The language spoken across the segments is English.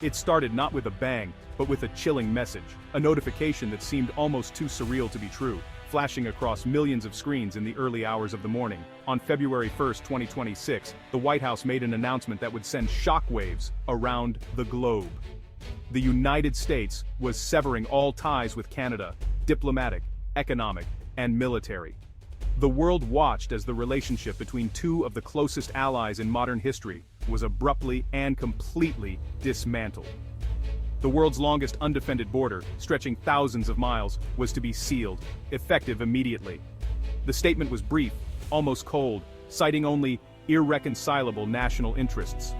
It started not with a bang, but with a chilling message, a notification that seemed almost too surreal to be true, flashing across millions of screens in the early hours of the morning. On February 1, 2026, the White House made an announcement that would send shockwaves around the globe. The United States was severing all ties with Canada, diplomatic, economic, and military. The world watched as the relationship between two of the closest allies in modern history was abruptly and completely dismantled. The world's longest undefended border, stretching thousands of miles, was to be sealed, effective immediately. The statement was brief, almost cold, citing only irreconcilable national interests.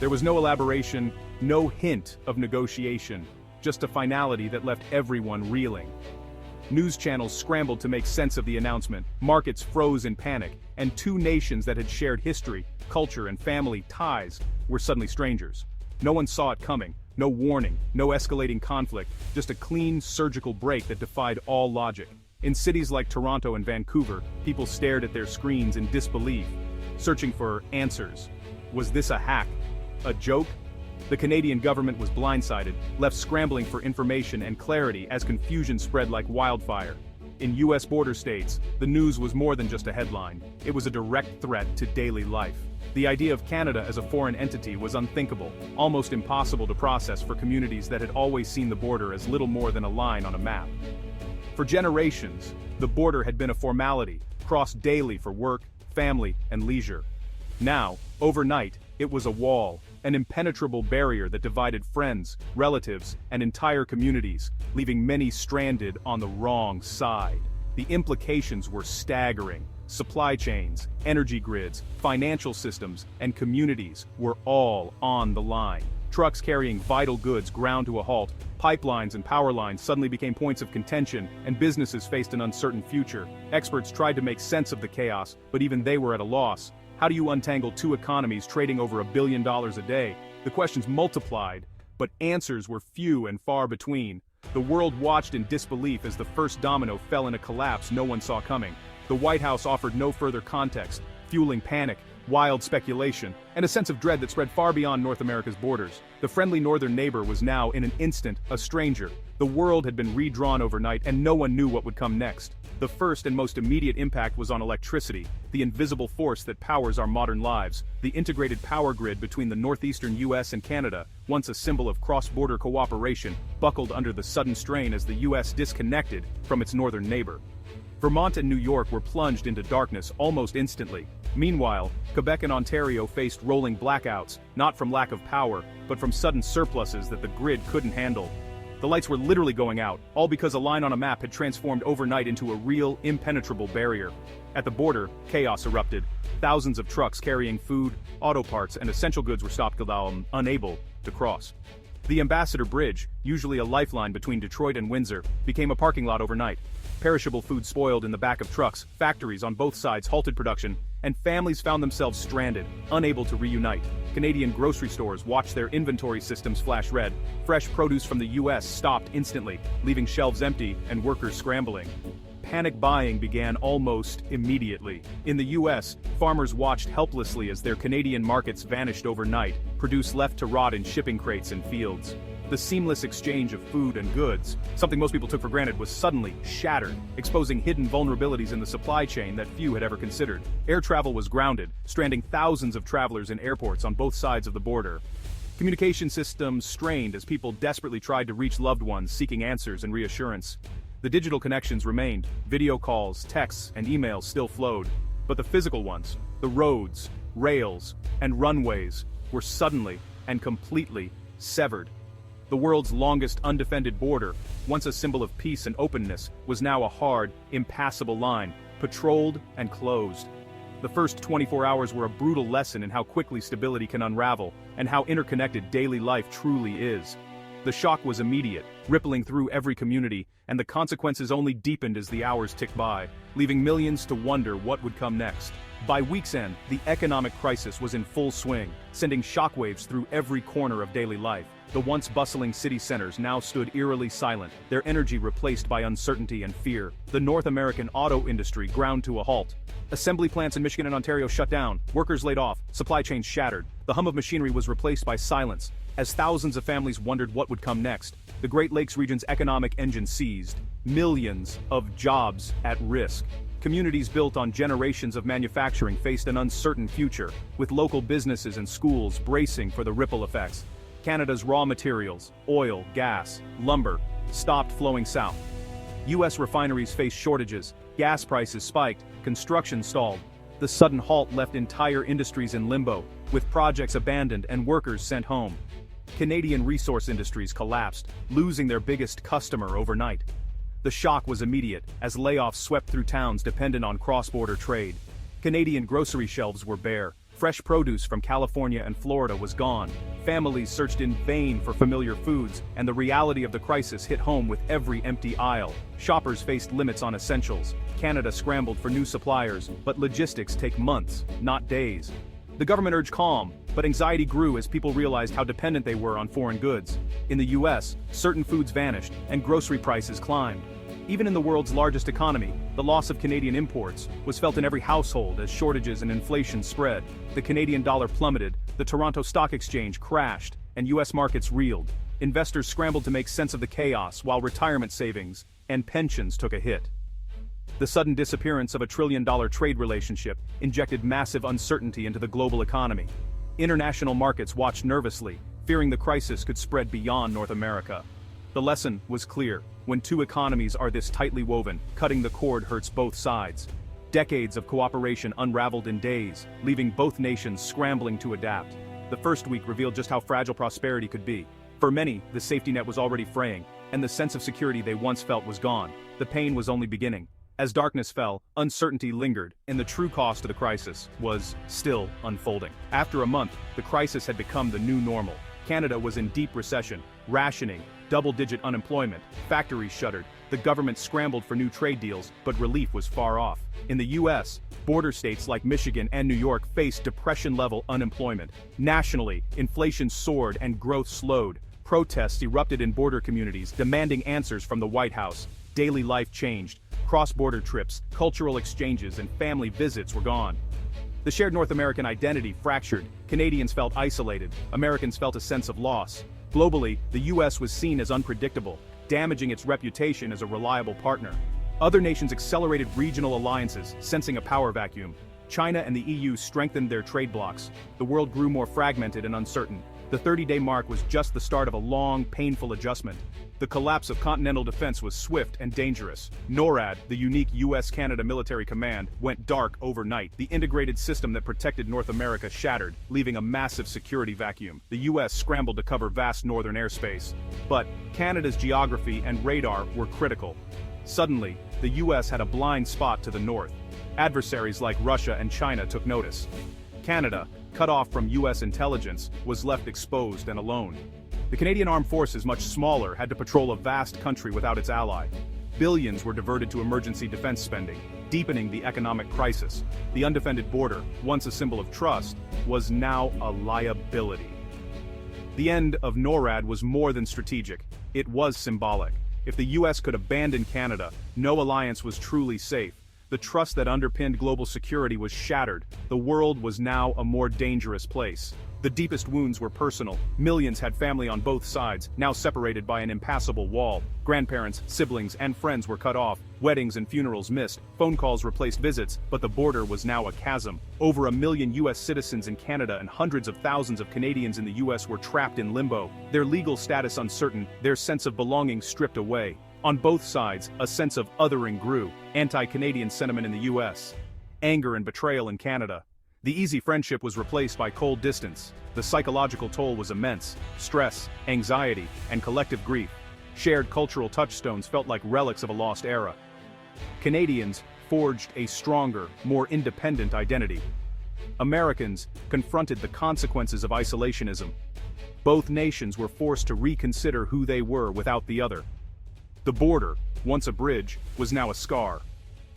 There was no elaboration, no hint of negotiation, just a finality that left everyone reeling. News channels scrambled to make sense of the announcement, markets froze in panic, and two nations that had shared history, culture, and family ties were suddenly strangers. No one saw it coming, no warning, no escalating conflict, just a clean, surgical break that defied all logic. In cities like Toronto and Vancouver, people stared at their screens in disbelief, searching for answers. Was this a hack? A joke? The Canadian government was blindsided, left scrambling for information and clarity as confusion spread like wildfire. In U.S. border states, the news was more than just a headline. It was a direct threat to daily life. The idea of Canada as a foreign entity was unthinkable, almost impossible to process for communities that had always seen the border as little more than a line on a map. For generations, the border had been a formality, crossed daily for work, family, and leisure. Now, overnight, it was a wall, an impenetrable barrier that divided friends, relatives, and entire communities, leaving many stranded on the wrong side. The implications were staggering. Supply chains, energy grids, financial systems, and communities were all on the line. Trucks carrying vital goods ground to a halt, pipelines and power lines suddenly became points of contention, and businesses faced an uncertain future. Experts tried to make sense of the chaos, but even they were at a loss. How do you untangle two economies trading over $1 billion a day? The questions multiplied, but answers were few and far between. The world watched in disbelief as the first domino fell in a collapse no one saw coming. The White House offered no further context, fueling panic, wild speculation, and a sense of dread that spread far beyond North America's borders. The friendly northern neighbor was now, in an instant, a stranger. The world had been redrawn overnight, and no one knew what would come next. The first and most immediate impact was on electricity, the invisible force that powers our modern lives. The integrated power grid between the northeastern U.S. and Canada, once a symbol of cross-border cooperation, buckled under the sudden strain as the U.S. disconnected from its northern neighbor. Vermont and New York were plunged into darkness almost instantly. Meanwhile, Quebec and Ontario faced rolling blackouts, not from lack of power, but from sudden surpluses that the grid couldn't handle. The lights were literally going out, all because a line on a map had transformed overnight into a real, impenetrable barrier. At the border, chaos erupted. Thousands of trucks carrying food, auto parts, and essential goods were stopped, unable to cross. The Ambassador Bridge, usually a lifeline between Detroit and Windsor, became a parking lot overnight. Perishable food spoiled in the back of trucks, factories on both sides halted production, and families found themselves stranded, unable to reunite. Canadian grocery stores watched their inventory systems flash red. Fresh produce from the U.S. stopped instantly, leaving shelves empty and workers scrambling. Panic buying began almost immediately. In the U.S., farmers watched helplessly as their Canadian markets vanished overnight, produce left to rot in shipping crates and fields. The seamless exchange of food and goods, something most people took for granted, was suddenly shattered, exposing hidden vulnerabilities in the supply chain that few had ever considered. Air travel was grounded, stranding thousands of travelers in airports on both sides of the border. Communication systems strained as people desperately tried to reach loved ones seeking answers and reassurance. The digital connections remained, video calls, texts, and emails still flowed, but the physical ones, the roads, rails, and runways, were suddenly and completely severed. The world's longest undefended border, once a symbol of peace and openness, was now a hard, impassable line, patrolled and closed. The first 24 hours were a brutal lesson in how quickly stability can unravel, and how interconnected daily life truly is. The shock was immediate, rippling through every community, and the consequences only deepened as the hours ticked by, leaving millions to wonder what would come next. By week's end, the economic crisis was in full swing, sending shockwaves through every corner of daily life. The once bustling city centers now stood eerily silent, their energy replaced by uncertainty and fear. The North American auto industry ground to a halt. Assembly plants in Michigan and Ontario shut down, workers laid off, supply chains shattered. The hum of machinery was replaced by silence. As thousands of families wondered what would come next, the Great Lakes region's economic engine seized, millions of jobs at risk. Communities built on generations of manufacturing faced an uncertain future, with local businesses and schools bracing for the ripple effects. Canada's raw materials, oil, gas, lumber, stopped flowing south. U.S. refineries faced shortages, gas prices spiked, construction stalled. The sudden halt left entire industries in limbo, with projects abandoned and workers sent home. Canadian resource industries collapsed, losing their biggest customer overnight. The shock was immediate, as layoffs swept through towns dependent on cross-border trade. Canadian grocery shelves were bare. Fresh produce from California and Florida was gone. Families searched in vain for familiar foods, and the reality of the crisis hit home with every empty aisle. Shoppers faced limits on essentials. Canada scrambled for new suppliers, but logistics take months, not days. The government urged calm, but anxiety grew as people realized how dependent they were on foreign goods. In the US, certain foods vanished, and grocery prices climbed. Even in the world's largest economy, the loss of Canadian imports was felt in every household as shortages and inflation spread. The Canadian dollar plummeted, the Toronto Stock Exchange crashed, and US markets reeled. Investors scrambled to make sense of the chaos, while retirement savings and pensions took a hit. The sudden disappearance of a trillion-dollar trade relationship injected massive uncertainty into the global economy. International markets watched nervously, fearing the crisis could spread beyond North America. The lesson was clear: when two economies are this tightly woven, cutting the cord hurts both sides. Decades of cooperation unraveled in days, leaving both nations scrambling to adapt. The first week revealed just how fragile prosperity could be. For many, the safety net was already fraying, and the sense of security they once felt was gone. The pain was only beginning. As darkness fell, uncertainty lingered, and the true cost of the crisis was still unfolding. After a month, the crisis had become the new normal. Canada was in deep recession, rationing, double-digit unemployment, factories shuttered, the government scrambled for new trade deals, but relief was far off. In the US, border states like Michigan and New York faced depression-level unemployment. Nationally, inflation soared and growth slowed. Protests erupted in border communities, demanding answers from the White House. Daily life changed. Cross-border trips, cultural exchanges, and family visits were gone. The shared North American identity fractured. Canadians felt isolated. Americans felt a sense of loss. Globally, the US was seen as unpredictable, damaging its reputation as a reliable partner. Other nations accelerated regional alliances, sensing a power vacuum. China and the EU strengthened their trade blocs. The world grew more fragmented and uncertain. The 30-day mark was just the start of a long, painful adjustment. The collapse of continental defense was swift and dangerous. NORAD, the unique US-Canada military command, went dark overnight. The integrated system that protected North America shattered, leaving a massive security vacuum. The US scrambled to cover vast northern airspace. But Canada's geography and radar were critical. Suddenly, the US had a blind spot to the north. Adversaries like Russia and China took notice. Canada, cut off from US intelligence, was left exposed and alone. The Canadian Armed Forces, much smaller, had to patrol a vast country without its ally. Billions were diverted to emergency defense spending, deepening the economic crisis. The undefended border, once a symbol of trust, was now a liability. The end of NORAD was more than strategic, it was symbolic. If the US could abandon Canada, no alliance was truly safe. The trust that underpinned global security was shattered. The world was now a more dangerous place. The deepest wounds were personal. Millions had family on both sides, now separated by an impassable wall. Grandparents, siblings, and friends were cut off. Weddings and funerals missed. Phone calls replaced visits, but the border was now a chasm. Over 1 million US citizens in Canada and hundreds of thousands of Canadians in the US were trapped in limbo. Their legal status uncertain, their sense of belonging stripped away. On both sides, a sense of othering grew. Anti-Canadian sentiment in the US. Anger and betrayal in Canada. The easy friendship was replaced by cold distance. The psychological toll was immense. Stress, anxiety, and collective grief. Shared cultural touchstones felt like relics of a lost era. Canadians forged a stronger, more independent identity. Americans confronted the consequences of isolationism. Both nations were forced to reconsider who they were without the other. The border, once a bridge, was now a scar.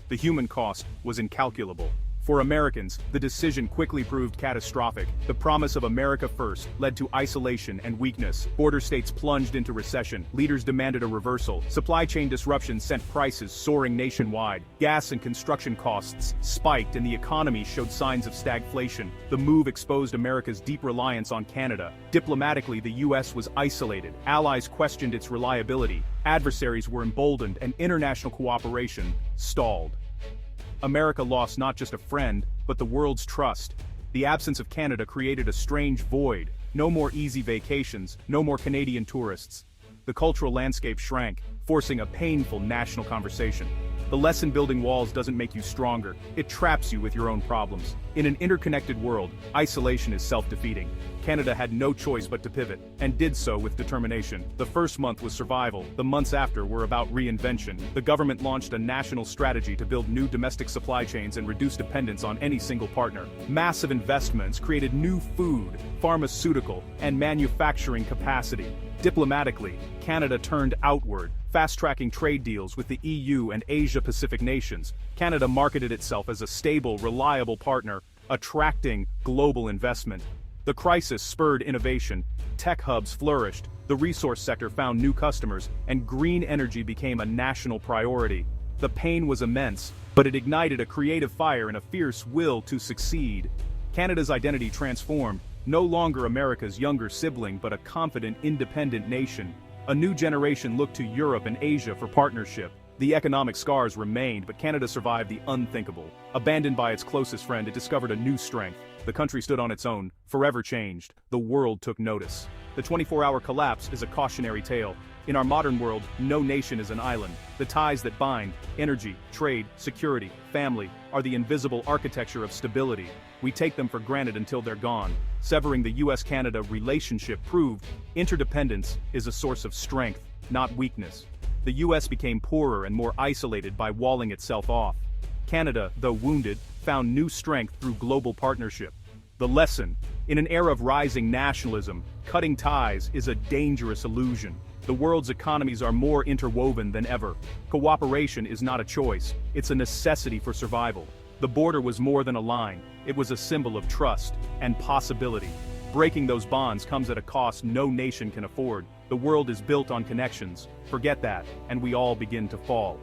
The human cost was incalculable. For Americans, the decision quickly proved catastrophic. The promise of America first led to isolation and weakness. Border states plunged into recession. Leaders demanded a reversal. Supply chain disruptions sent prices soaring nationwide. Gas and construction costs spiked and the economy showed signs of stagflation. The move exposed America's deep reliance on Canada. Diplomatically, the U.S. was isolated. Allies questioned its reliability. Adversaries were emboldened and international cooperation stalled. America lost not just a friend, but the world's trust. The absence of Canada created a strange void. No more easy vacations, no more Canadian tourists. The cultural landscape shrank, forcing a painful national conversation. The lesson building walls doesn't make you stronger, it traps you with your own problems. In an interconnected world, isolation is self-defeating. Canada had no choice but to pivot, and did so with determination. The first month was survival, the months after were about reinvention. The government launched a national strategy to build new domestic supply chains and reduce dependence on any single partner. Massive investments created new food, pharmaceutical, and manufacturing capacity. Diplomatically, Canada turned outward, fast-tracking trade deals with the EU and Asia-Pacific nations. Canada marketed itself as a stable, reliable partner, attracting global investment. The crisis spurred innovation, tech hubs flourished, the resource sector found new customers, and green energy became a national priority. The pain was immense, but it ignited a creative fire and a fierce will to succeed. Canada's identity transformed, no longer America's younger sibling but a confident, independent nation. A new generation looked to Europe and Asia for partnership. The economic scars remained, but Canada survived the unthinkable. Abandoned by its closest friend, it discovered a new strength. The country stood on its own, forever changed. The world took notice. The 24-hour collapse is a cautionary tale. In our modern world, no nation is an island. The ties that bind, energy, trade, security, family, are the invisible architecture of stability. We take them for granted until they're gone. Severing the US-Canada relationship proved interdependence is a source of strength, not weakness. The US became poorer and more isolated by walling itself off. Canada, though wounded, found new strength through global partnership. The lesson: in an era of rising nationalism, cutting ties is a dangerous illusion. The world's economies are more interwoven than ever. Cooperation is not a choice, it's a necessity for survival. The border was more than a line, it was a symbol of trust and possibility. Breaking those bonds comes at a cost no nation can afford. The world is built on connections. Forget that, and we all begin to fall.